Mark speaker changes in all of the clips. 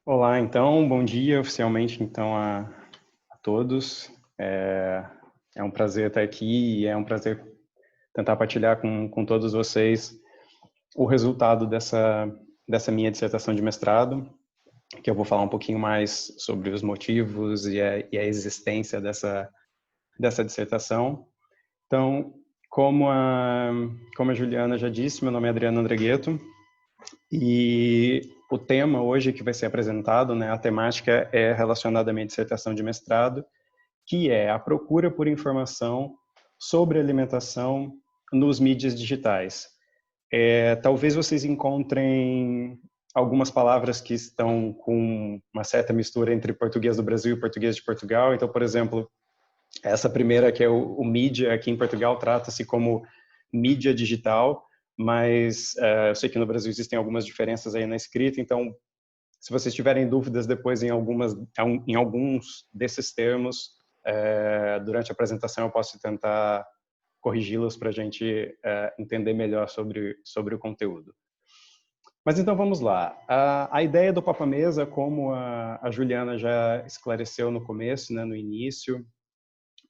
Speaker 1: Olá, então, bom dia oficialmente então a todos. É um prazer estar aqui e é um prazer tentar partilhar com todos vocês o resultado dessa minha dissertação de mestrado, que eu vou falar um pouquinho mais sobre os motivos e a existência dessa dissertação. Então, como a Juliana já disse, meu nome é Adriano Andregueto e o tema hoje que vai ser apresentado, né, a temática é relacionada à minha dissertação de mestrado, que é a procura por informação sobre alimentação nos mídias digitais. Talvez vocês encontrem algumas palavras que estão com uma certa mistura entre português do Brasil e português de Portugal. Então, por exemplo, essa primeira, que é o mídia, aqui em Portugal trata-se como mídia digital, mas eu sei que no Brasil existem algumas diferenças aí na escrita, então se vocês tiverem dúvidas depois em alguns desses termos, durante a apresentação eu posso tentar corrigi-los para a gente entender melhor sobre o conteúdo. Mas então vamos lá. A ideia do Papo à Mesa, como a Juliana já esclareceu no começo, né, no início,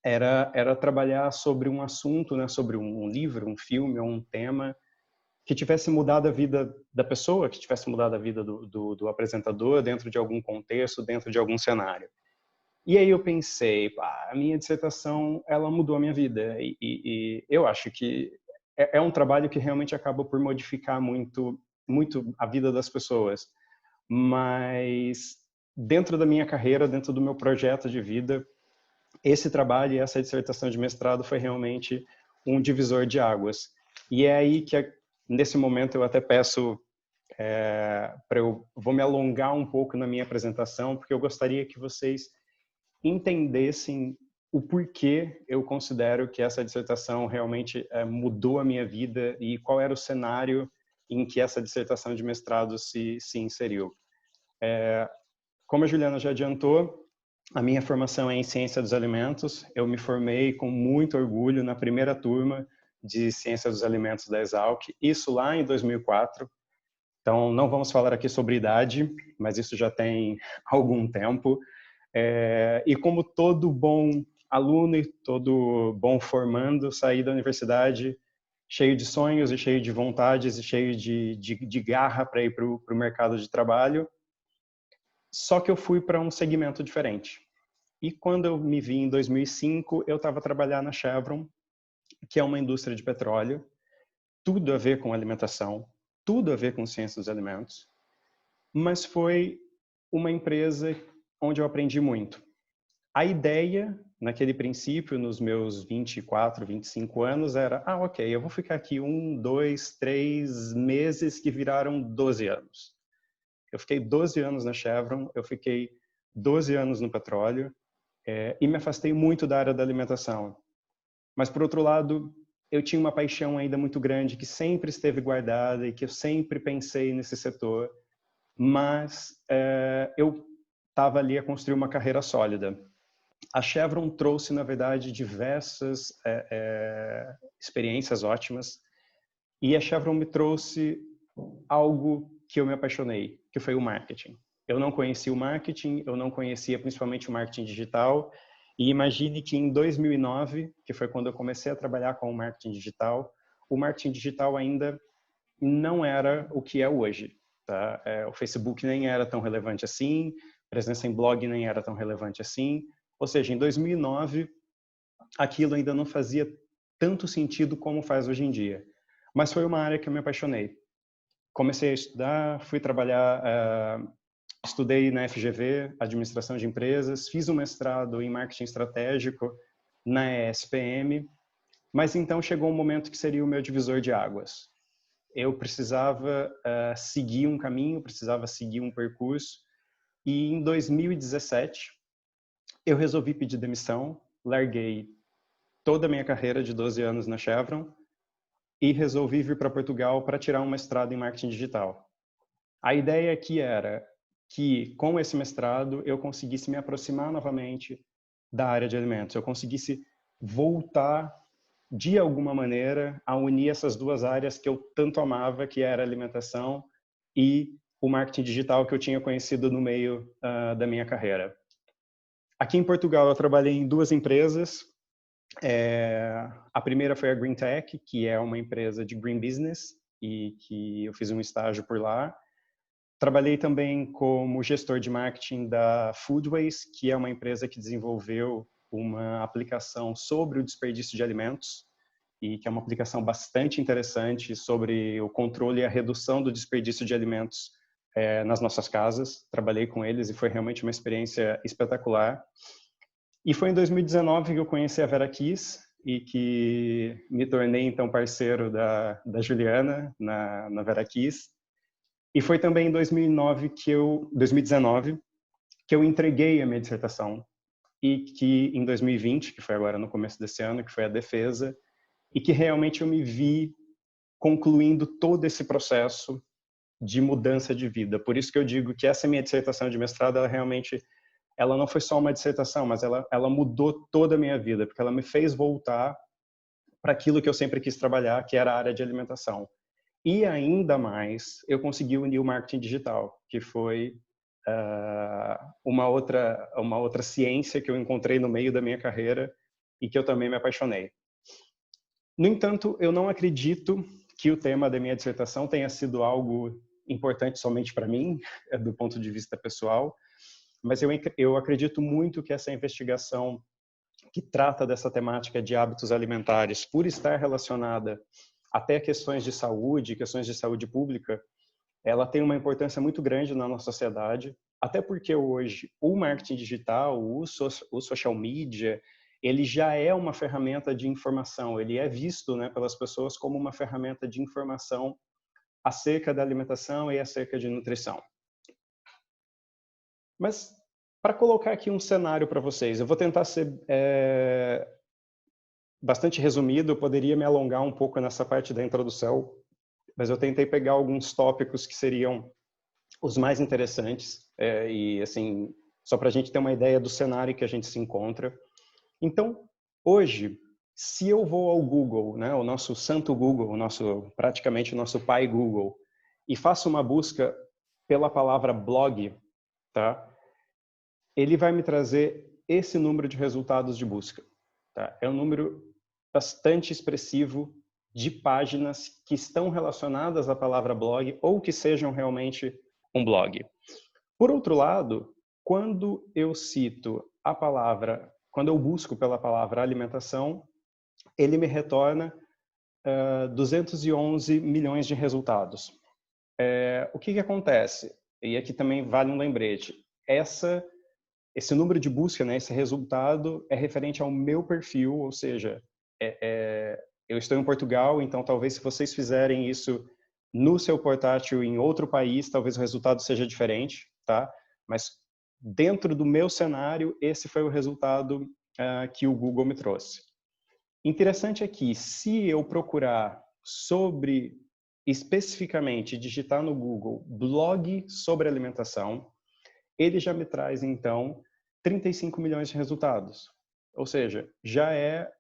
Speaker 1: era trabalhar sobre um assunto, né, sobre um livro, um filme ou um tema que tivesse mudado a vida da pessoa, que tivesse mudado a vida do apresentador dentro de algum contexto, dentro de algum cenário. E aí eu pensei, a minha dissertação, ela mudou a minha vida. E eu acho que é um trabalho que realmente acaba por modificar muito, muito a vida das pessoas. Mas dentro da minha carreira, dentro do meu projeto de vida, esse trabalho e essa dissertação de mestrado foi realmente um divisor de águas. E é aí que, nesse momento, eu até peço vou me alongar um pouco na minha apresentação, porque eu gostaria que vocês entendessem o porquê eu considero que essa dissertação realmente mudou a minha vida e qual era o cenário em que essa dissertação de mestrado se inseriu. Como a Juliana já adiantou, a minha formação é em Ciência dos Alimentos. Eu me formei com muito orgulho na primeira turma de Ciência dos Alimentos da Exalc, isso lá em 2004. Então, não vamos falar aqui sobre idade, mas isso já tem algum tempo. E como todo bom aluno e todo bom formando, saí da universidade cheio de sonhos e cheio de vontades e cheio de garra para ir para o mercado de trabalho. Só que eu fui para um segmento diferente. E quando eu me vi em 2005, eu estava trabalhando na Chevron, que é uma indústria de petróleo, tudo a ver com alimentação, tudo a ver com ciência dos alimentos, mas foi uma empresa onde eu aprendi muito. A ideia, naquele princípio, nos meus 24, 25 anos, era, ok, eu vou ficar aqui 1, 2, 3 meses que viraram 12 anos. Eu fiquei 12 anos na Chevron, eu fiquei 12 anos no petróleo, e me afastei muito da área da alimentação. Mas, por outro lado, eu tinha uma paixão ainda muito grande que sempre esteve guardada e que eu sempre pensei nesse setor, mas eu estava ali a construir uma carreira sólida. A Chevron trouxe, na verdade, diversas experiências ótimas e a Chevron me trouxe algo que eu me apaixonei, que foi o marketing. Eu não conhecia o marketing, eu não conhecia principalmente o marketing digital, e imagine que em 2009, que foi quando eu comecei a trabalhar com o marketing digital ainda não era o que é hoje. Tá? O Facebook nem era tão relevante assim, presença em blog nem era tão relevante assim, ou seja, em 2009, aquilo ainda não fazia tanto sentido como faz hoje em dia. Mas foi uma área que eu me apaixonei. Comecei a estudar, fui trabalhar, estudei na FGV, Administração de Empresas, fiz um mestrado em Marketing Estratégico na ESPM, mas então chegou um momento que seria o meu divisor de águas. Eu precisava seguir um caminho, precisava seguir um percurso, e em 2017 eu resolvi pedir demissão, larguei toda a minha carreira de 12 anos na Chevron e resolvi vir para Portugal para tirar um mestrado em marketing digital. A ideia aqui era que, com esse mestrado, eu conseguisse me aproximar novamente da área de alimentos, eu conseguisse voltar, de alguma maneira, a unir essas duas áreas que eu tanto amava, que era a alimentação e o marketing digital que eu tinha conhecido no meio da minha carreira. Aqui em Portugal eu trabalhei em 2 empresas. A primeira foi a Green Tech, que é uma empresa de green business e que eu fiz um estágio por lá. Trabalhei também como gestor de marketing da Foodways, que é uma empresa que desenvolveu uma aplicação sobre o desperdício de alimentos e que é uma aplicação bastante interessante sobre o controle e a redução do desperdício de alimentos nas nossas casas. Trabalhei com eles e foi realmente uma experiência espetacular. E foi em 2019 que eu conheci a VeraKiss e que me tornei então parceiro da Juliana na VeraKiss. E foi também em 2019 que eu entreguei a minha dissertação e que em 2020, que foi agora no começo desse ano, que foi a defesa, e que realmente eu me vi concluindo todo esse processo de mudança de vida. Por isso que eu digo que essa minha dissertação de mestrado, ela não foi só uma dissertação, mas ela mudou toda a minha vida, porque ela me fez voltar para aquilo que eu sempre quis trabalhar, que era a área de alimentação. E ainda mais, eu consegui unir o marketing digital, que foi uma outra ciência que eu encontrei no meio da minha carreira e que eu também me apaixonei. No entanto, eu não acredito que o tema da minha dissertação tenha sido algo importante somente para mim, do ponto de vista pessoal, mas eu acredito muito que essa investigação que trata dessa temática de hábitos alimentares, por estar relacionada até questões de saúde pública, ela tem uma importância muito grande na nossa sociedade, até porque hoje o marketing digital, o social media, ele já é uma ferramenta de informação, ele é visto, né, pelas pessoas como uma ferramenta de informação acerca da alimentação e acerca de nutrição. Mas, para colocar aqui um cenário para vocês, eu vou tentar ser bastante resumido, eu poderia me alongar um pouco nessa parte da introdução, mas eu tentei pegar alguns tópicos que seriam os mais interessantes, e assim, só para a gente ter uma ideia do cenário que a gente se encontra. Então, hoje, se eu vou ao Google, né, o nosso santo Google, praticamente o nosso pai Google, e faço uma busca pela palavra blog, tá? Ele vai me trazer esse número de resultados de busca. Tá? É um número bastante expressivo de páginas que estão relacionadas à palavra blog ou que sejam realmente um blog. Por outro lado, quando eu busco pela palavra alimentação, ele me retorna 211 milhões de resultados. O que acontece? E aqui também vale um lembrete. Esse número de busca, né, esse resultado é referente ao meu perfil, ou seja, eu estou em Portugal, então talvez se vocês fizerem isso no seu portátil em outro país, talvez o resultado seja diferente, tá? Mas dentro do meu cenário, esse foi o resultado que o Google me trouxe. Interessante é que se eu procurar especificamente digitar no Google blog sobre alimentação, ele já me traz então 35 milhões de resultados. Ou seja, já é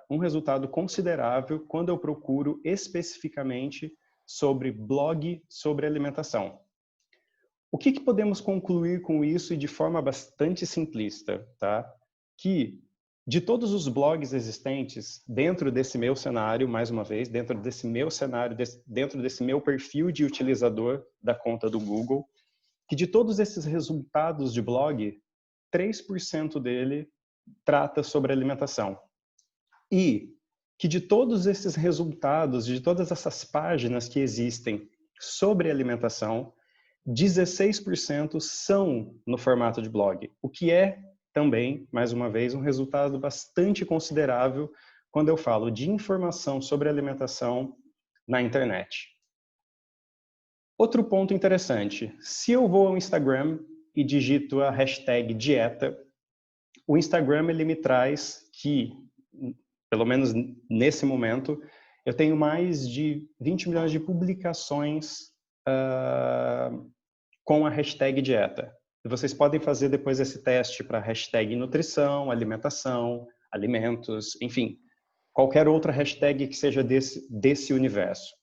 Speaker 1: um resultado considerável quando eu procuro especificamente sobre blog sobre alimentação. O que podemos concluir com isso e de forma bastante simplista, tá? Que de todos os blogs existentes dentro desse meu cenário, mais uma vez, dentro desse meu cenário, dentro desse meu perfil de utilizador da conta do Google, que de todos esses resultados de blog, 3% dele trata sobre alimentação. E que de todos esses resultados, de todas essas páginas que existem sobre alimentação, 16% são no formato de blog, o que é também, mais uma vez, um resultado bastante considerável quando eu falo de informação sobre alimentação na internet. Outro ponto interessante, se eu vou ao Instagram e digito a hashtag dieta, o Instagram ele me traz que, pelo menos nesse momento, eu tenho mais de 20 milhões de publicações com a hashtag dieta. E vocês podem fazer depois esse teste para hashtag nutrição, alimentação, alimentos, enfim, qualquer outra hashtag que seja desse universo.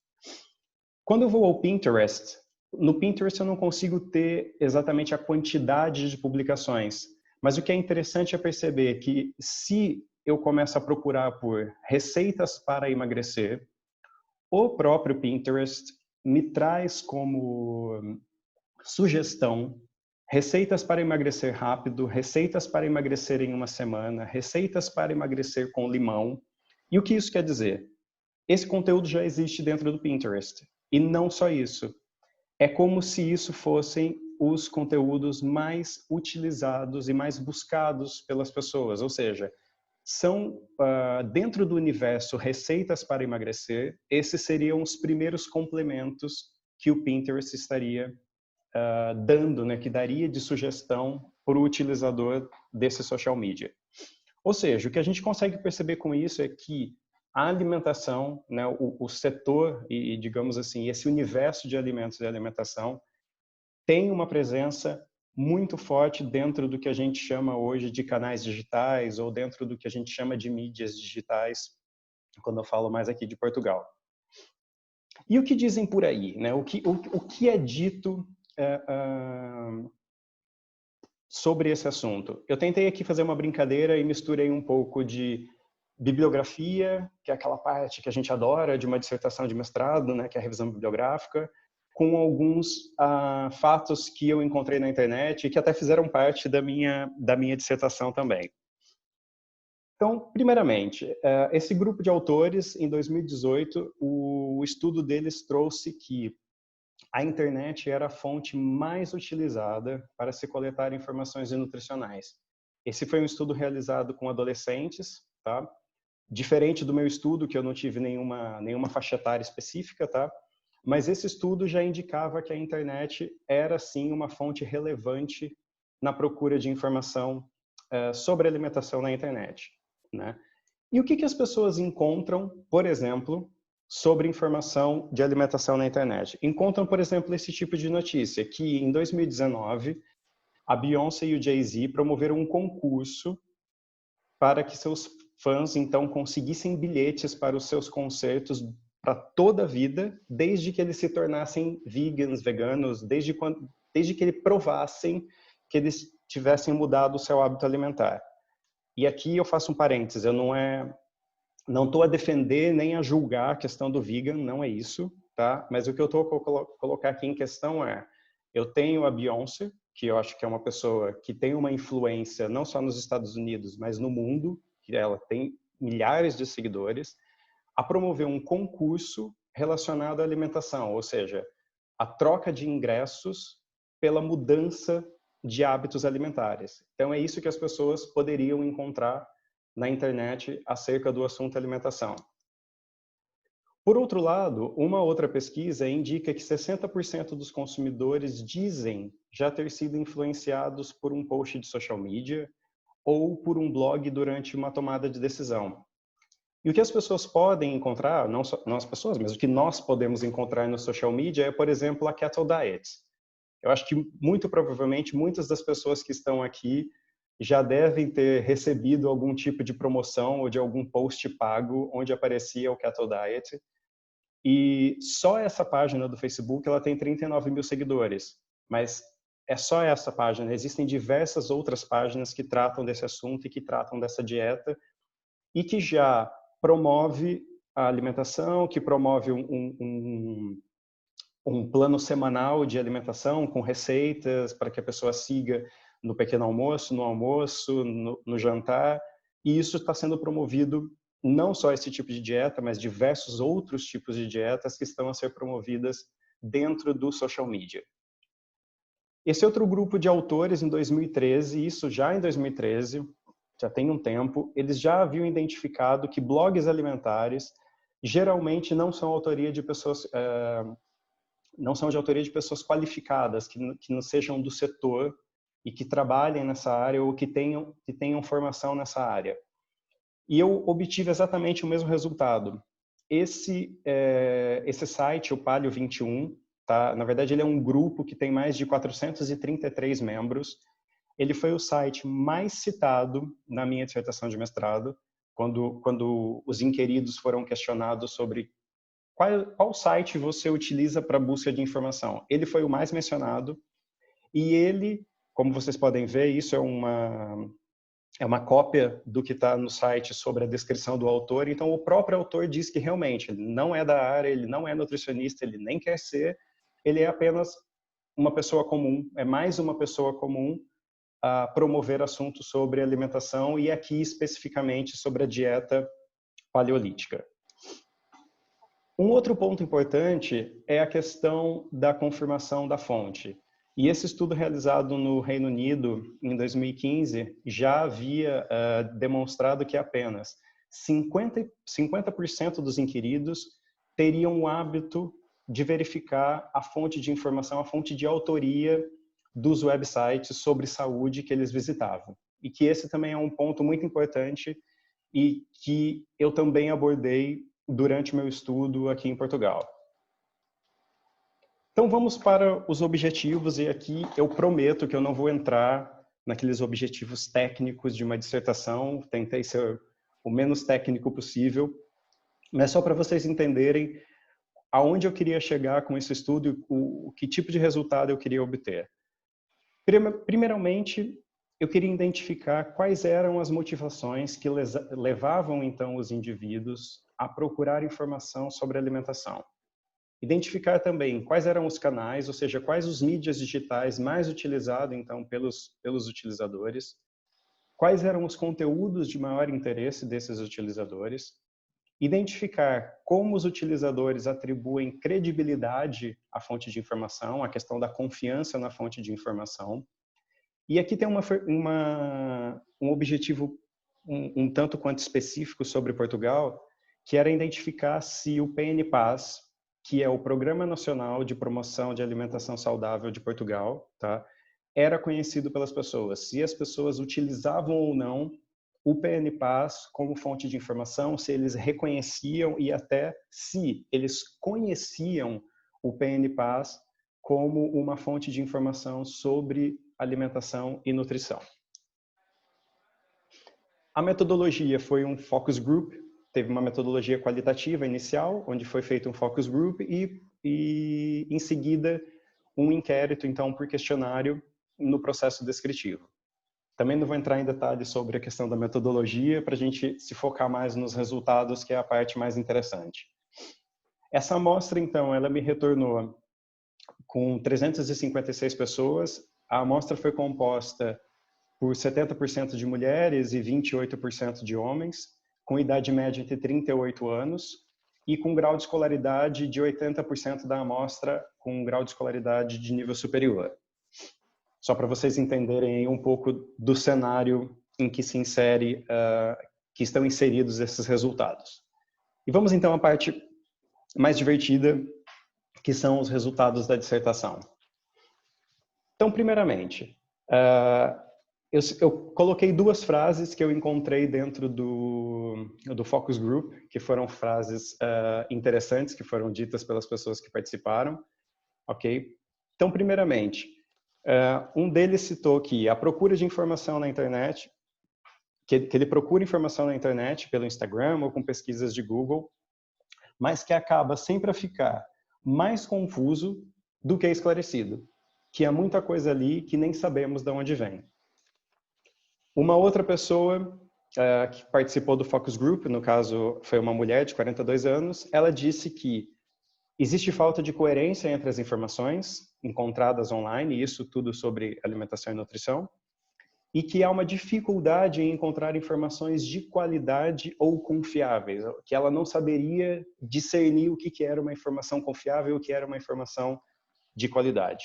Speaker 1: Quando eu vou ao Pinterest, no Pinterest eu não consigo ter exatamente a quantidade de publicações, mas o que é interessante é perceber que se eu começo a procurar por receitas para emagrecer, o próprio Pinterest me traz como sugestão receitas para emagrecer rápido, receitas para emagrecer em uma semana, receitas para emagrecer com limão. E o que isso quer dizer? Esse conteúdo já existe dentro do Pinterest. E não só isso. É como se isso fossem os conteúdos mais utilizados e mais buscados pelas pessoas. Ou seja, são, dentro do universo receitas para emagrecer, esses seriam os primeiros complementos que o Pinterest estaria dando, né, que daria de sugestão para o utilizador desse social media. Ou seja, o que a gente consegue perceber com isso é que a alimentação, né, o setor e, digamos assim, esse universo de alimentos e alimentação tem uma presença muito forte dentro do que a gente chama hoje de canais digitais ou dentro do que a gente chama de mídias digitais, quando eu falo mais aqui de Portugal. E o que dizem por aí, né? O que é dito sobre esse assunto? Eu tentei aqui fazer uma brincadeira e misturei um pouco de bibliografia, que é aquela parte que a gente adora de uma dissertação de mestrado, né, que é a revisão bibliográfica, com alguns fatos que eu encontrei na internet e que até fizeram parte da minha dissertação também. Então, primeiramente, esse grupo de autores, em 2018, o estudo deles trouxe que a internet era a fonte mais utilizada para se coletar informações nutricionais. Esse foi um estudo realizado com adolescentes, tá? Diferente do meu estudo, que eu não tive nenhuma faixa etária específica, tá? Mas esse estudo já indicava que a internet era, sim, uma fonte relevante na procura de informação sobre alimentação na internet, né? E o que as pessoas encontram, por exemplo, sobre informação de alimentação na internet? Encontram, por exemplo, esse tipo de notícia, que em 2019, a Beyoncé e o Jay-Z promoveram um concurso para que seus fãs, então, conseguissem bilhetes para os seus concertos para toda a vida, desde que eles se tornassem veganos, desde que eles provassem que eles tivessem mudado o seu hábito alimentar. E aqui eu faço um parênteses, eu não estou a defender nem a julgar a questão do vegan, não é isso, tá? Mas o que eu estou a colocar aqui em questão é, eu tenho a Beyoncé, que eu acho que é uma pessoa que tem uma influência não só nos Estados Unidos, mas no mundo, que ela tem milhares de seguidores, a promover um concurso relacionado à alimentação, ou seja, a troca de ingressos pela mudança de hábitos alimentares. Então é isso que as pessoas poderiam encontrar na internet acerca do assunto alimentação. Por outro lado, uma outra pesquisa indica que 60% dos consumidores dizem já ter sido influenciados por um post de social media ou por um blog durante uma tomada de decisão. E o que as pessoas podem encontrar, não só as pessoas, mas o que nós podemos encontrar no social media é, por exemplo, a Keto Diet. Eu acho que muito provavelmente muitas das pessoas que estão aqui já devem ter recebido algum tipo de promoção ou de algum post pago onde aparecia o Keto Diet. E só essa página do Facebook ela tem 39 mil seguidores, mas é só essa página. Existem diversas outras páginas que tratam desse assunto e que tratam dessa dieta e que já promove a alimentação, que promove um plano semanal de alimentação com receitas para que a pessoa siga no pequeno almoço, no almoço, no jantar. E isso está sendo promovido não só esse tipo de dieta, mas diversos outros tipos de dietas que estão a ser promovidas dentro do social media. Esse outro grupo de autores, em 2013, isso já em 2013, já tem um tempo, eles já haviam identificado que blogs alimentares geralmente não são autoria de pessoas qualificadas, que não sejam do setor e que trabalhem nessa área ou que tenham formação nessa área. E eu obtive exatamente o mesmo resultado. Esse site, o Paleo 21, tá? Na verdade, ele é um grupo que tem mais de 433 membros. Ele foi o site mais citado na minha dissertação de mestrado, quando os inquiridos foram questionados sobre qual site você utiliza para busca de informação. Ele foi o mais mencionado e ele, como vocês podem ver, isso é uma cópia do que está no site sobre a descrição do autor. Então, o próprio autor diz que realmente ele não é da área, ele não é nutricionista, ele nem quer ser, ele é apenas uma pessoa comum, é mais uma pessoa comum a promover assuntos sobre alimentação e aqui especificamente sobre a dieta paleolítica. Um outro ponto importante é a questão da confirmação da fonte. E esse estudo realizado no Reino Unido em 2015 já havia demonstrado que apenas 50% dos inquiridos teriam o hábito de verificar a fonte de informação, a fonte de autoria dos websites sobre saúde que eles visitavam. E que esse também é um ponto muito importante e que eu também abordei durante o meu estudo aqui em Portugal. Então vamos para os objetivos e aqui eu prometo que eu não vou entrar naqueles objetivos técnicos de uma dissertação, tentei ser o menos técnico possível, mas só para vocês entenderem aonde eu queria chegar com esse estudo e que tipo de resultado eu queria obter. Primeiramente, eu queria identificar quais eram as motivações que levavam então os indivíduos a procurar informação sobre alimentação. Identificar também quais eram os canais, ou seja, quais os mídias digitais mais utilizados então pelos utilizadores, quais eram os conteúdos de maior interesse desses utilizadores, identificar como os utilizadores atribuem credibilidade à fonte de informação, a questão da confiança na fonte de informação. E aqui tem um objetivo um tanto quanto específico sobre Portugal, que era identificar se o PNPAS, que é o Programa Nacional de Promoção de Alimentação Saudável de Portugal, tá, era conhecido pelas pessoas, se as pessoas utilizavam ou não o PNPAS como fonte de informação, se eles reconheciam e até se eles conheciam o PNPAS como uma fonte de informação sobre alimentação e nutrição. A metodologia foi um focus group, teve uma metodologia qualitativa inicial, onde foi feito um focus group e em seguida um inquérito, então, por questionário no processo descritivo. Também não vou entrar em detalhes sobre a questão da metodologia, para a gente se focar mais nos resultados, que é a parte mais interessante. Essa amostra, então, ela me retornou com 356 pessoas. A amostra foi composta por 70% de mulheres e 28% de homens, com idade média entre 38 anos e com grau de escolaridade de 80% da amostra com grau de escolaridade de nível superior. Só para vocês entenderem um pouco do cenário em que se insere, que estão inseridos esses resultados. E vamos então à parte mais divertida, que são os resultados da dissertação. Então, primeiramente, eu coloquei duas frases que eu encontrei dentro do Focus Group, que foram frases interessantes, que foram ditas pelas pessoas que participaram. Ok? Então, primeiramente, um deles citou que a procura de informação na internet, que ele procura informação na internet pelo Instagram ou com pesquisas de Google, mas que acaba sempre a ficar mais confuso do que esclarecido, que há muita coisa ali que nem sabemos de onde vem. Uma outra pessoa que participou do Focus Group, no caso foi uma mulher de 42 anos, ela disse que existe falta de coerência entre as informações encontradas online, e isso tudo sobre alimentação e nutrição, e que há uma dificuldade em encontrar informações de qualidade ou confiáveis, que ela não saberia discernir o que era uma informação confiável e o que era uma informação de qualidade.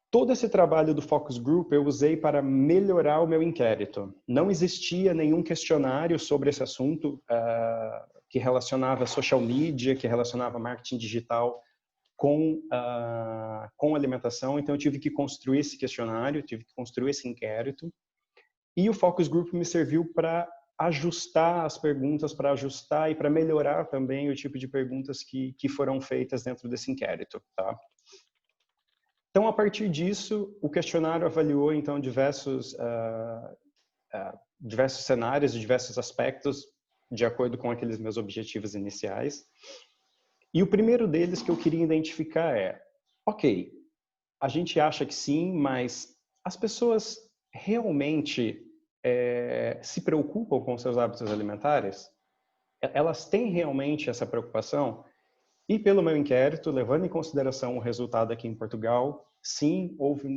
Speaker 1: Todo esse trabalho do Focus Group eu usei para melhorar o meu inquérito. Não existia nenhum questionário sobre esse assunto que relacionava social media, que relacionava marketing digital com alimentação. Então, eu tive que construir esse questionário, tive que construir esse inquérito. E o Focus Group me serviu para ajustar as perguntas, para ajustar e para melhorar também o tipo de perguntas que foram feitas dentro desse inquérito, tá? Então, a partir disso, o questionário avaliou então diversos cenários e diversos aspectos de acordo com aqueles meus objetivos iniciais. E o primeiro deles que eu queria identificar é, ok, a gente acha que sim, mas as pessoas realmente se preocupam com seus hábitos alimentares? Elas têm realmente essa preocupação? E pelo meu inquérito, levando em consideração o resultado aqui em Portugal, sim, houve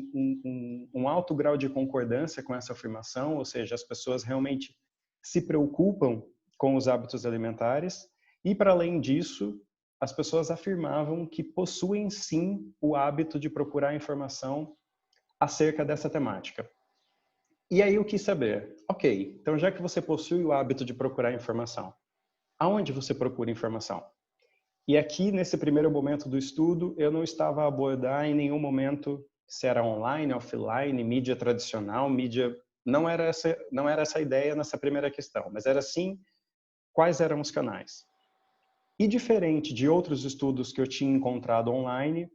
Speaker 1: um alto grau de concordância com essa afirmação, ou seja, as pessoas realmente se preocupam com os hábitos alimentares. E, para além disso, as pessoas afirmavam que possuem, sim, o hábito de procurar informação acerca dessa temática. E aí eu quis saber, ok, então já que você possui o hábito de procurar informação, aonde você procura informação? E aqui, nesse primeiro momento do estudo, eu não estava a abordar em nenhum momento se era online, offline, mídia tradicional, mídia... Não era essa a ideia nessa primeira questão, mas era sim quais eram os canais. E diferente de outros estudos que eu tinha encontrado online,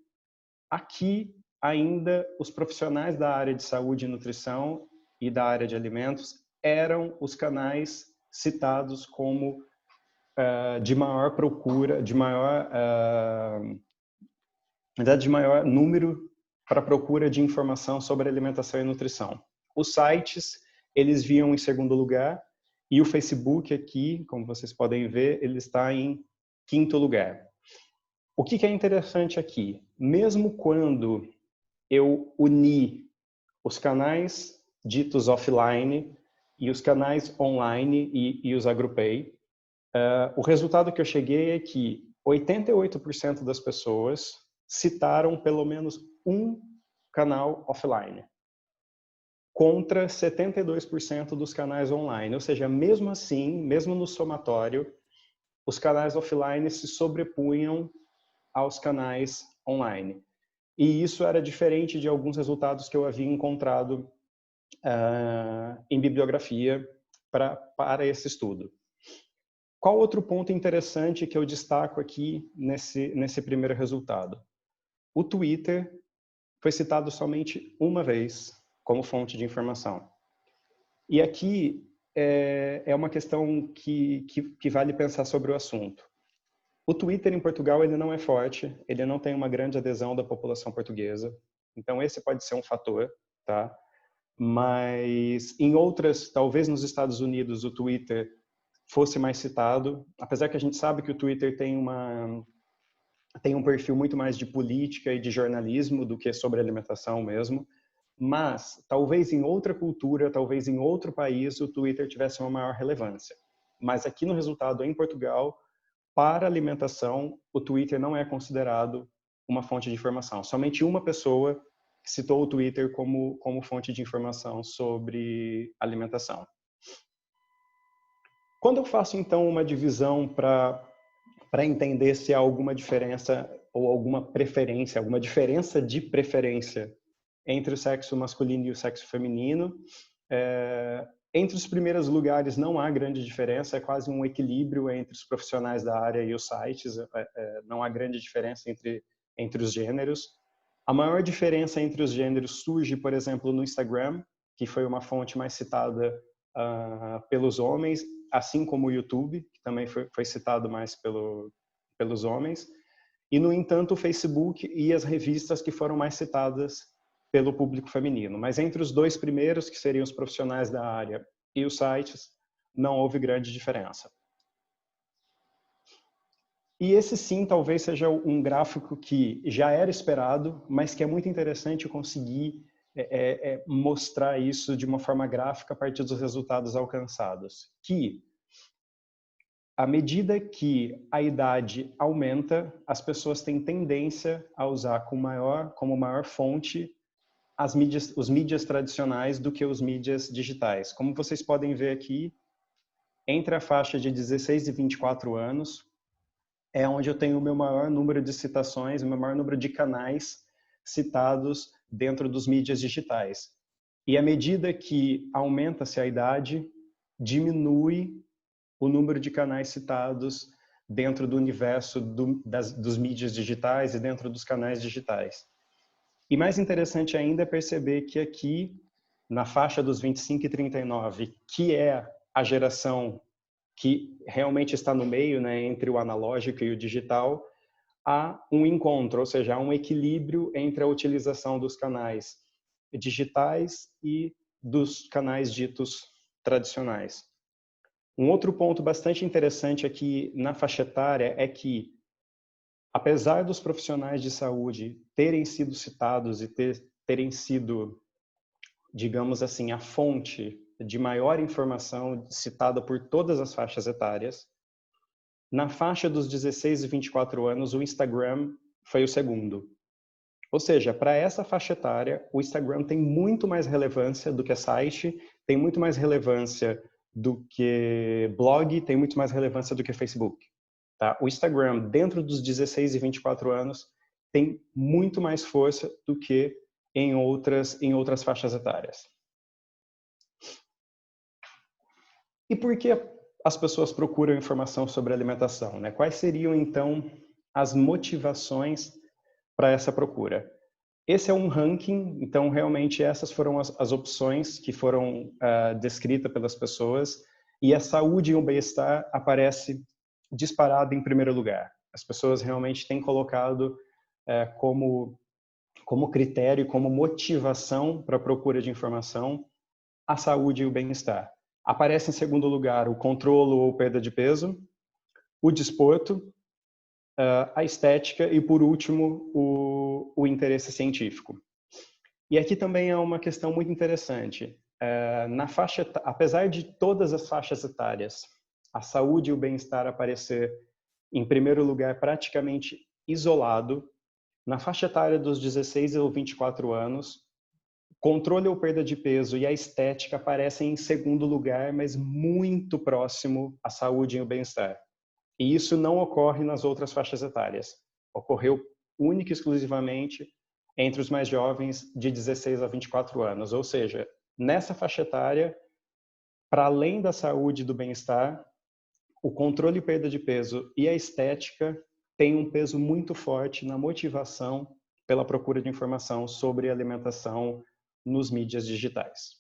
Speaker 1: aqui ainda os profissionais da área de saúde e nutrição e da área de alimentos eram os canais citados como de maior procura, de maior número para procura de informação sobre alimentação e nutrição. Os sites, eles vinham em segundo lugar, e o Facebook aqui, como vocês podem ver, ele está em quinto lugar. O que é interessante aqui? Mesmo quando eu uni os canais ditos offline e os canais online e os agrupei, o resultado que eu cheguei é que 88% das pessoas citaram pelo menos um canal offline, contra 72% dos canais online. Ou seja, mesmo assim, mesmo no somatório, os canais offline se sobrepunham aos canais online. E isso era diferente de alguns resultados que eu havia encontrado em bibliografia para esse estudo. Qual outro ponto interessante que eu destaco aqui nesse primeiro resultado? O Twitter foi citado somente uma vez como fonte de informação. E aqui é uma questão que vale pensar sobre o assunto. O Twitter em Portugal ele não é forte, ele não tem uma grande adesão da população portuguesa, então esse pode ser um fator, tá? Mas em outras, talvez nos Estados Unidos, o Twitter fosse mais citado, apesar que a gente sabe que o Twitter tem um perfil muito mais de política e de jornalismo do que sobre alimentação mesmo, mas talvez em outra cultura, talvez em outro país, o Twitter tivesse uma maior relevância. Mas aqui no resultado, em Portugal, para alimentação, o Twitter não é considerado uma fonte de informação. Somente uma pessoa citou o Twitter como fonte de informação sobre alimentação. Quando eu faço, então, uma divisão para entender se há alguma diferença ou alguma preferência, alguma diferença de preferência entre o sexo masculino e o sexo feminino, entre os primeiros lugares não há grande diferença, é quase um equilíbrio entre os profissionais da área e os sites, não há grande diferença entre os gêneros. A maior diferença entre os gêneros surge, por exemplo, no Instagram, que foi uma fonte mais citada pelos homens, assim como o YouTube, que também foi citado mais pelos homens. E, no entanto, o Facebook e as revistas que foram mais citadas pelo público feminino. Mas entre os dois primeiros, que seriam os profissionais da área e os sites, não houve grande diferença. E esse sim talvez seja um gráfico que já era esperado, mas que é muito interessante conseguir mostrar isso de uma forma gráfica a partir dos resultados alcançados. Que, à medida que a idade aumenta, as pessoas têm tendência a usar como maior fonte os mídias tradicionais do que os mídias digitais. Como vocês podem ver aqui, entre a faixa de 16 e 24 anos, é onde eu tenho o meu maior número de citações, o meu maior número de canais citados dentro dos mídias digitais. E à medida que aumenta-se a idade, diminui o número de canais citados dentro do universo dos mídias digitais e dentro dos canais digitais. E mais interessante ainda é perceber que aqui, na faixa dos 25 e 39, que é a geração que realmente está no meio, né, entre o analógico e o digital, há um encontro, ou seja, há um equilíbrio entre a utilização dos canais digitais e dos canais ditos tradicionais. Um outro ponto bastante interessante aqui na faixa etária é que, apesar dos profissionais de saúde terem sido citados e terem sido, digamos assim, a fonte de maior informação citada por todas as faixas etárias, na faixa dos 16 e 24 anos, o Instagram foi o segundo. Ou seja, para essa faixa etária, o Instagram tem muito mais relevância do que site, tem muito mais relevância do que blog, tem muito mais relevância do que Facebook. Tá? O Instagram, dentro dos 16 e 24 anos, tem muito mais força do que em outras faixas etárias. E por que as pessoas procuram informação sobre alimentação, né? Quais seriam, então, as motivações para essa procura? Esse é um ranking, então, realmente, essas foram as opções que foram descritas pelas pessoas, e a saúde e o bem-estar aparece disparado em primeiro lugar. As pessoas realmente têm colocado como critério, como motivação para a procura de informação, a saúde e o bem-estar. Aparece em segundo lugar o controle ou perda de peso, o desporto, a estética e, por último, o interesse científico. E aqui também é uma questão muito interessante. Apesar de todas as faixas etárias, a saúde e o bem-estar aparecer em primeiro lugar praticamente isolado, na faixa etária dos 16 ou 24 anos, controle ou perda de peso e a estética aparecem em segundo lugar, mas muito próximo à saúde e ao bem-estar. E isso não ocorre nas outras faixas etárias. Ocorreu única e exclusivamente entre os mais jovens de 16 a 24 anos. Ou seja, nessa faixa etária, para além da saúde e do bem-estar, o controle e perda de peso e a estética têm um peso muito forte na motivação pela procura de informação sobre alimentação nos mídias digitais.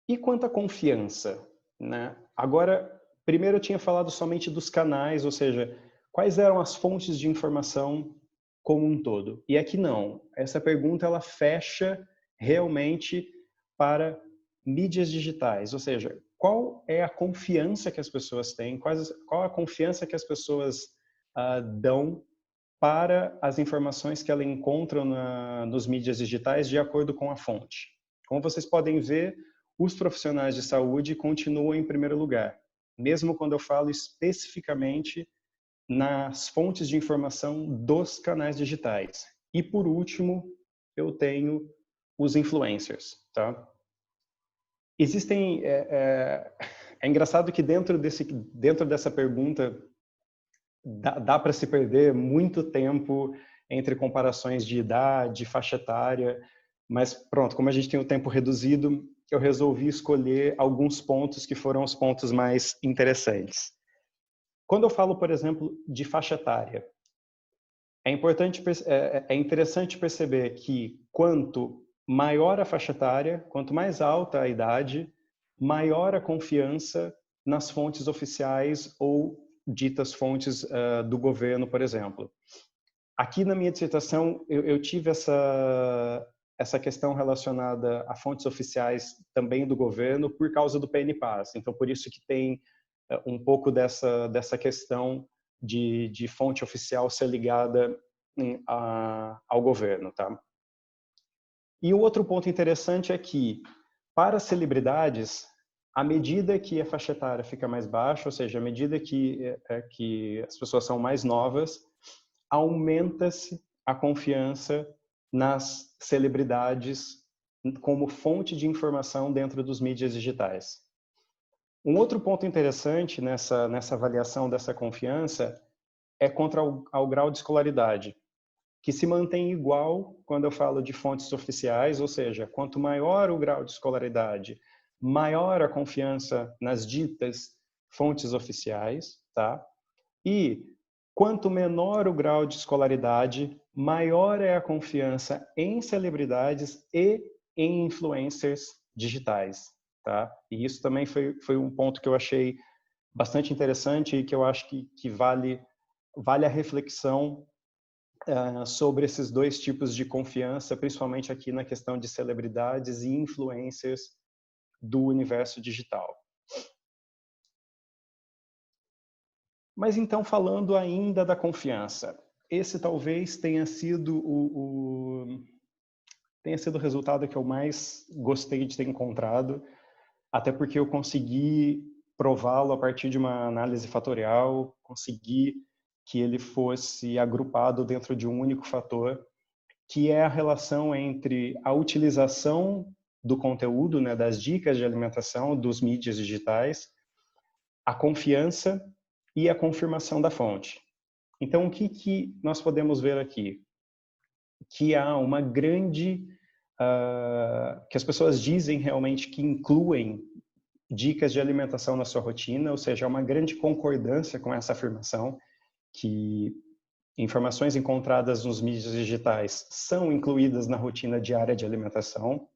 Speaker 1: E quanto à confiança, né? Agora, primeiro eu tinha falado somente dos canais, ou seja, quais eram as fontes de informação como um todo. E aqui não. Essa pergunta ela fecha realmente para mídias digitais, ou seja, qual é a confiança que as pessoas têm, qual a confiança que as pessoas dão para as informações que ela encontra nos mídias digitais de acordo com a fonte. Como vocês podem ver, os profissionais de saúde continuam em primeiro lugar, mesmo quando eu falo especificamente nas fontes de informação dos canais digitais. E por último, eu tenho os influencers, tá? Existem é engraçado que dentro dessa pergunta dá para se perder muito tempo entre comparações de idade, faixa etária, mas pronto, como a gente tem o tempo reduzido, eu resolvi escolher alguns pontos que foram os pontos mais interessantes. Quando eu falo, por exemplo, de faixa etária, é interessante perceber que quanto maior a faixa etária, quanto mais alta a idade, maior a confiança nas fontes oficiais ou ditas fontes do governo, por exemplo. Aqui na minha dissertação, eu tive essa questão relacionada a fontes oficiais também do governo por causa do PNPAS. Então, por isso que tem um pouco dessa questão de fonte oficial ser ligada ao governo, tá? E o outro ponto interessante é que, para celebridades, à medida que a faixa etária fica mais baixa, ou seja, à medida que as pessoas são mais novas, aumenta-se a confiança nas celebridades como fonte de informação dentro dos mídias digitais. Um outro ponto interessante nessa avaliação dessa confiança é contra ao grau de escolaridade, que se mantém igual quando eu falo de fontes oficiais, ou seja, quanto maior o grau de escolaridade, maior a confiança nas ditas fontes oficiais, tá? E quanto menor o grau de escolaridade, maior é a confiança em celebridades e em influencers digitais, tá? E isso também foi um ponto que eu achei bastante interessante e que eu acho que vale a reflexão sobre esses dois tipos de confiança, principalmente aqui na questão de celebridades e influencers do universo digital. Mas então, falando ainda da confiança, esse talvez tenha sido tenha sido o resultado que eu mais gostei de ter encontrado, até porque eu consegui prová-lo a partir de uma análise fatorial, consegui que ele fosse agrupado dentro de um único fator, que é a relação entre a utilização do conteúdo, né, das dicas de alimentação, dos mídias digitais, a confiança e a confirmação da fonte. Então, o que nós podemos ver aqui? Que há uma grande... que as pessoas dizem realmente que incluem dicas de alimentação na sua rotina, ou seja, há uma grande concordância com essa afirmação, que informações encontradas nos mídias digitais são incluídas na rotina diária de alimentação.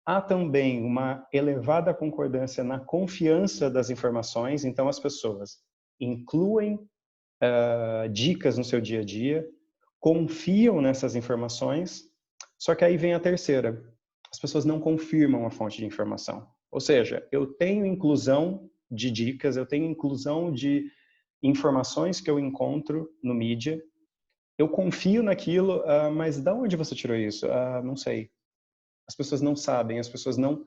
Speaker 1: Há também uma elevada concordância na confiança das informações, então as pessoas incluem dicas no seu dia a dia, confiam nessas informações, só que aí vem a terceira. As pessoas não confirmam a fonte de informação. Ou seja, eu tenho inclusão de dicas, eu tenho inclusão de informações que eu encontro no mídia, eu confio naquilo, mas de onde você tirou isso? Não sei. As pessoas não sabem, as pessoas não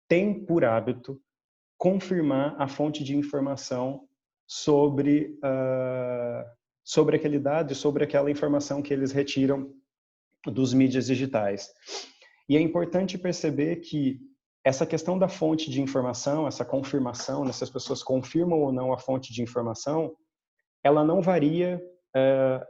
Speaker 1: têm por hábito confirmar a fonte de informação sobre sobre aquele dado, sobre aquela informação que eles retiram dos mídias digitais. E é importante perceber que essa questão da fonte de informação, essa confirmação, né, se as pessoas confirmam ou não a fonte de informação, ela não varia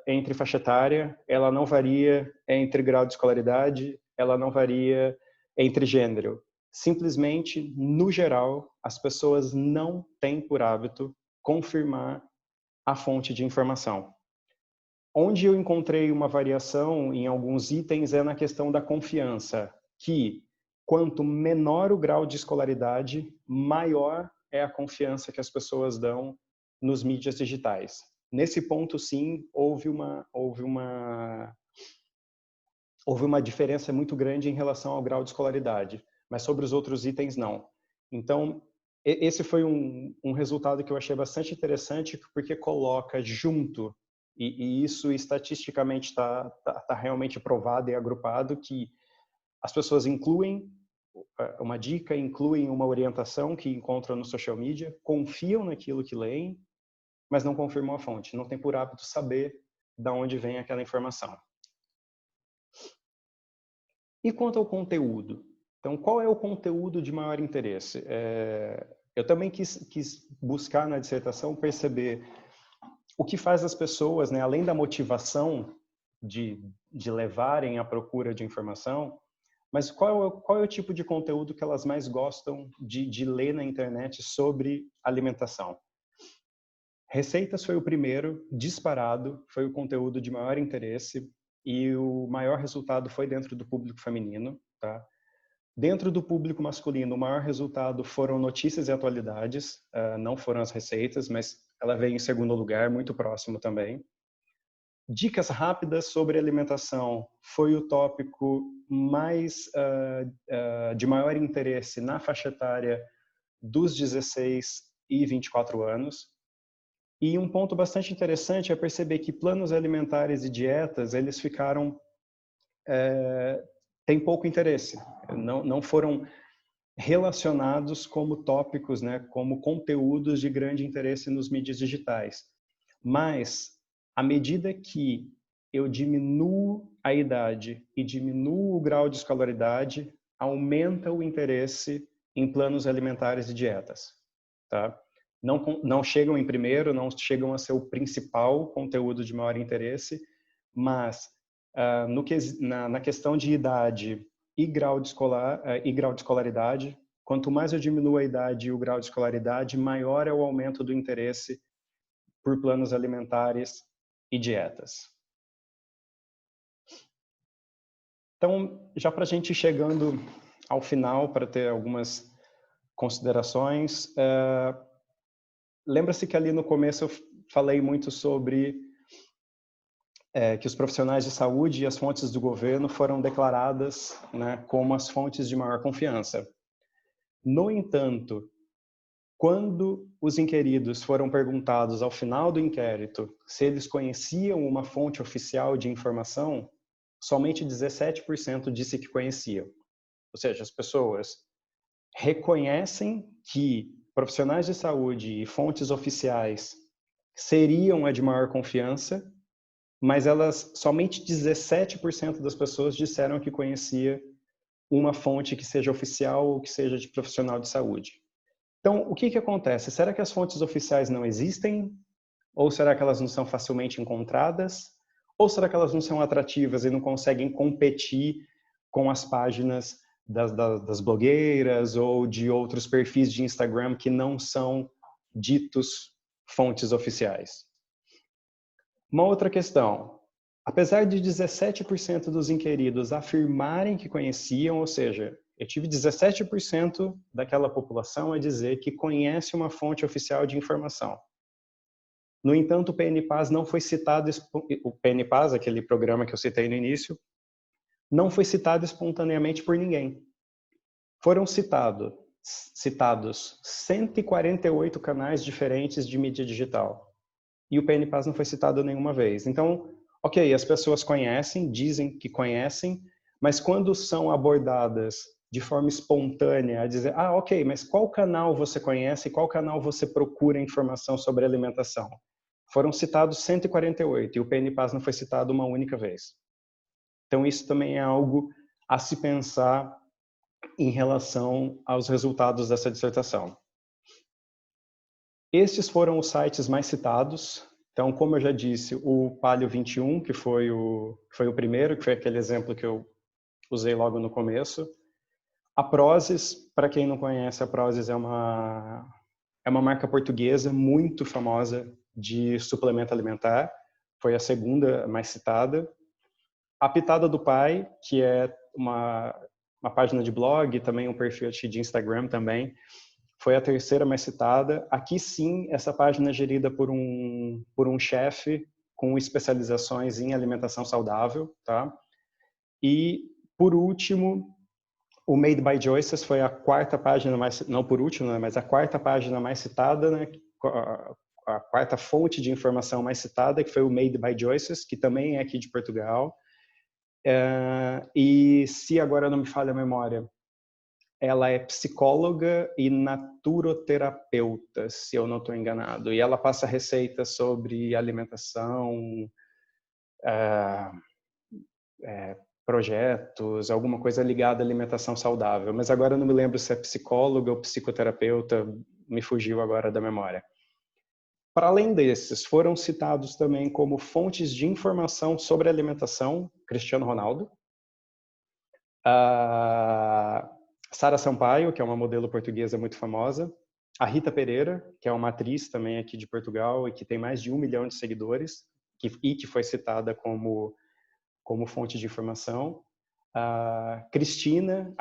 Speaker 1: entre faixa etária, ela não varia entre grau de escolaridade, ela não varia entre gênero. Simplesmente, no geral, as pessoas não têm por hábito confirmar a fonte de informação. Onde eu encontrei uma variação em alguns itens é na questão da confiança, que quanto menor o grau de escolaridade, maior é a confiança que as pessoas dão nos mídias digitais. Nesse ponto, sim, houve uma diferença muito grande em relação ao grau de escolaridade, mas sobre os outros itens, não. Então, esse foi um resultado que eu achei bastante interessante, porque coloca junto, e isso estatisticamente está realmente provado e agrupado, que as pessoas incluem uma dica, incluem uma orientação que encontram no social media, confiam naquilo que leem, mas não confirmam a fonte, não tem por hábito saber de onde vem aquela informação. E quanto ao conteúdo? Então, qual é o conteúdo de maior interesse? Eu também quis buscar na dissertação perceber o que faz as pessoas, né, além da motivação de levarem à procura de informação, mas qual é o tipo de conteúdo que elas mais gostam de ler na internet sobre alimentação? Receitas foi o primeiro, disparado, foi o conteúdo de maior interesse e o maior resultado foi dentro do público feminino, tá? Dentro do público masculino, o maior resultado foram notícias e atualidades, não foram as receitas, mas ela veio em segundo lugar, muito próximo também. Dicas rápidas sobre alimentação foi o tópico mais de maior interesse na faixa etária dos 16 e 24 anos. E um ponto bastante interessante é perceber que planos alimentares e dietas, eles ficaram... têm pouco interesse, não foram relacionados como tópicos, né, como conteúdos de grande interesse nos mídias digitais. Mas, à medida que eu diminuo a idade e diminuo o grau de escolaridade, aumenta o interesse em planos alimentares e dietas, tá? Não chegam em primeiro, não chegam a ser o principal conteúdo de maior interesse, mas na questão de idade e grau de escolaridade, quanto mais eu diminuo a idade e o grau de escolaridade, maior é o aumento do interesse por planos alimentares e dietas. Então, já para a gente ir chegando ao final, para ter algumas considerações. Lembra-se que ali no começo eu falei muito sobre que os profissionais de saúde e as fontes do governo foram declaradas, né, como as fontes de maior confiança. No entanto, quando os inquiridos foram perguntados ao final do inquérito se eles conheciam uma fonte oficial de informação, somente 17% disse que conheciam. Ou seja, as pessoas reconhecem que profissionais de saúde e fontes oficiais seriam a de maior confiança, mas somente 17% das pessoas disseram que conhecia uma fonte que seja oficial ou que seja de profissional de saúde. Então, o que acontece? Será que as fontes oficiais não existem? Ou será que elas não são facilmente encontradas? Ou será que elas não são atrativas e não conseguem competir com as páginas das blogueiras ou de outros perfis de Instagram que não são ditos fontes oficiais? Uma outra questão. Apesar de 17% dos inquiridos afirmarem que conheciam, ou seja, eu tive 17% daquela população a dizer que conhece uma fonte oficial de informação. No entanto, o PNPAS não foi citado, o PNPAS, aquele programa que eu citei no início, não foi citado espontaneamente por ninguém. Foram citados 148 canais diferentes de mídia digital. E o PNPAS não foi citado nenhuma vez. Então, ok, as pessoas conhecem, dizem que conhecem, mas quando são abordadas de forma espontânea, a dizer, ok, mas qual canal você conhece, qual canal você procura informação sobre alimentação? Foram citados 148 e o PNPAS não foi citado uma única vez. Então, isso também é algo a se pensar em relação aos resultados dessa dissertação. Estes foram os sites mais citados. Então, como eu já disse, o Palio 21, que foi o primeiro, que foi aquele exemplo que eu usei logo no começo. A Prozis, para quem não conhece, a Prozis é uma marca portuguesa muito famosa de suplemento alimentar. Foi a segunda mais citada. A Pitada do Pai, que é uma página de blog, também um perfil de Instagram também, foi a terceira mais citada. Aqui sim, essa página é gerida por um chefe com especializações em alimentação saudável, tá? E, por último, o Made by Joyces foi a quarta página mais, não por último, né, mas a quarta página mais citada, né? A quarta fonte de informação mais citada, que foi o Made by Joyces, que também é aqui de Portugal. E se agora não me falha a memória, ela é psicóloga e naturoterapeuta, se eu não estou enganado. E ela passa receitas sobre alimentação, projetos, alguma coisa ligada à alimentação saudável. Mas agora eu não me lembro se é psicóloga ou psicoterapeuta, me fugiu agora da memória. Para além desses, foram citados também como fontes de informação sobre alimentação Cristiano Ronaldo, a Sara Sampaio, que é uma modelo portuguesa muito famosa, a Rita Pereira, que é uma atriz também aqui de Portugal e que tem mais de 1 milhão de seguidores e que foi citada como fonte de informação. A Cristina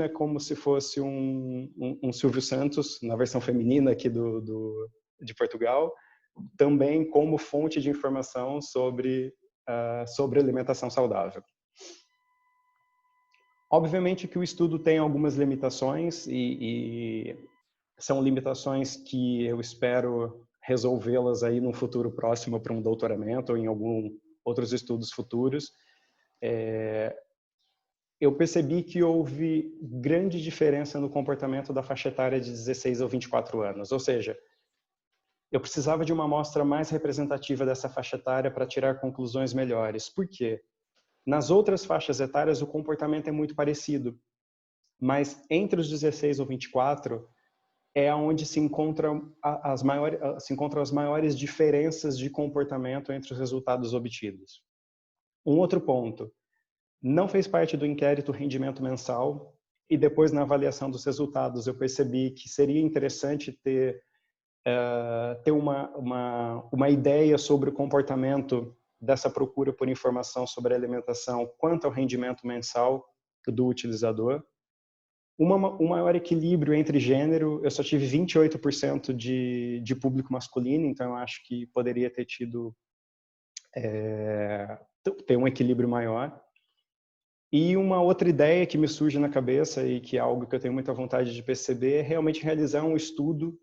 Speaker 1: é como se fosse um Silvio Santos na versão feminina aqui de Portugal, também como fonte de informação sobre alimentação saudável. Obviamente que o estudo tem algumas limitações e são limitações que eu espero resolvê-las aí no futuro próximo para um doutoramento ou em algum outros estudos futuros. Eu percebi que houve grande diferença no comportamento da faixa etária de 16 a 24 anos, ou seja, eu precisava de uma amostra mais representativa dessa faixa etária para tirar conclusões melhores. Por quê? Nas outras faixas etárias o comportamento é muito parecido, mas entre os 16 ou 24 é onde se encontram as maiores diferenças de comportamento entre os resultados obtidos. Um outro ponto, não fez parte do inquérito rendimento mensal e depois na avaliação dos resultados eu percebi que seria interessante ter uma ideia sobre o comportamento dessa procura por informação sobre alimentação quanto ao rendimento mensal do utilizador. Um maior equilíbrio entre gênero, eu só tive 28% de público masculino, então eu acho que poderia ter tido ter um equilíbrio maior. E uma outra ideia que me surge na cabeça e que é algo que eu tenho muita vontade de perceber é realmente realizar um estudo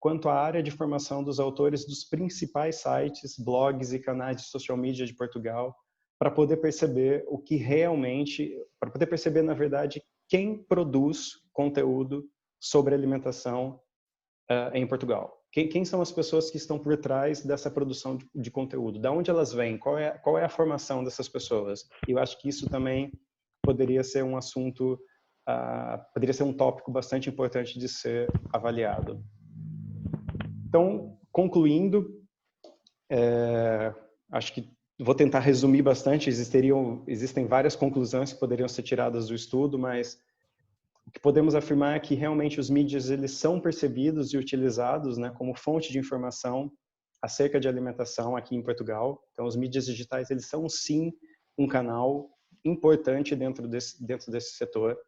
Speaker 1: quanto à área de formação dos autores dos principais sites, blogs e canais de social media de Portugal, para poder perceber o que realmente, para poder perceber, na verdade, quem produz conteúdo sobre alimentação em Portugal. Quem são as pessoas que estão por trás dessa produção de conteúdo? Da onde elas vêm? Qual é a formação dessas pessoas? E eu acho que isso também poderia ser um assunto, poderia ser um tópico bastante importante de ser avaliado. Então, concluindo, acho que vou tentar resumir bastante. Existem várias conclusões que poderiam ser tiradas do estudo, mas o que podemos afirmar é que realmente os mídias eles são percebidos e utilizados, né, como fonte de informação acerca de alimentação aqui em Portugal. Então, os mídias digitais eles são sim um canal importante dentro desse setor.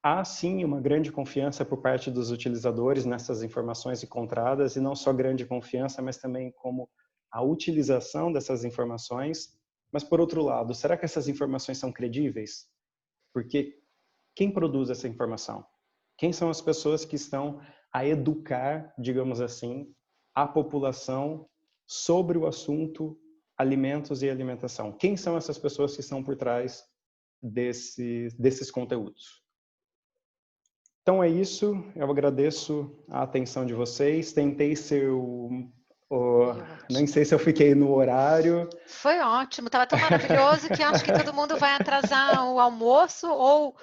Speaker 1: Há sim uma grande confiança por parte dos utilizadores nessas informações encontradas, e não só grande confiança, mas também como a utilização dessas informações. Mas por outro lado, será que essas informações são credíveis? Porque quem produz essa informação? Quem são as pessoas que estão a educar, digamos assim, a população sobre o assunto alimentos e alimentação? Quem são essas pessoas que estão por trás desses conteúdos? Então é isso, eu agradeço a atenção de vocês, tentei ser nem sei se eu fiquei no horário.
Speaker 2: Foi ótimo, estava tão maravilhoso que acho que todo mundo vai atrasar o almoço ou